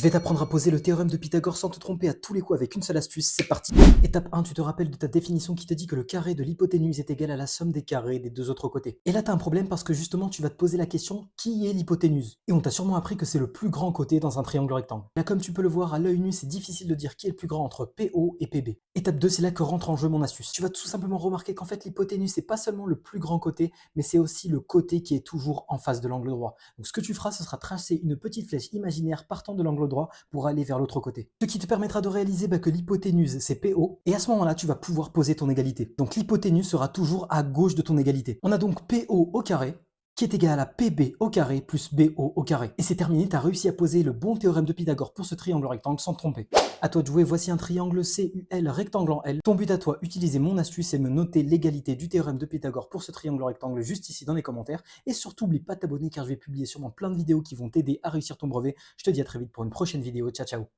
vais t'apprendre à poser le théorème de Pythagore sans te tromper à tous les coups avec une seule astuce, c'est parti. Étape 1, tu te rappelles de ta définition qui te dit que le carré de l'hypoténuse est égal à la somme des carrés des deux autres côtés. Et là tu as un problème parce que justement tu vas te poser la question qui est l'hypoténuse. Et on t'a sûrement appris que c'est le plus grand côté dans un triangle rectangle. Là comme tu peux le voir à l'œil nu, c'est difficile de dire qui est le plus grand entre PO et PB. Étape 2, c'est là que rentre en jeu mon astuce. Tu vas tout simplement remarquer qu'en fait l'hypoténuse c'est pas seulement le plus grand côté, mais c'est aussi le côté qui est toujours en face de l'angle droit. Donc ce que tu feras, ce sera tracer une petite flèche imaginaire partant de l'angle droit pour aller vers l'autre côté. Ce qui te permettra de réaliser que l'hypoténuse c'est PO, et à ce moment-là tu vas pouvoir poser ton égalité. Donc l'hypoténuse sera toujours à gauche de ton égalité. On a donc PO au carré qui est égal à PB au carré plus BO au carré. Et c'est terminé, tu as réussi à poser le bon théorème de Pythagore pour ce triangle rectangle sans te tromper. À toi de jouer, voici un triangle CUL rectangle en L. Ton but à toi, utiliser mon astuce et me noter l'égalité du théorème de Pythagore pour ce triangle rectangle juste ici dans les commentaires. Et surtout, n'oublie pas de t'abonner car je vais publier sûrement plein de vidéos qui vont t'aider à réussir ton brevet. Je te dis à très vite pour une prochaine vidéo. Ciao ciao.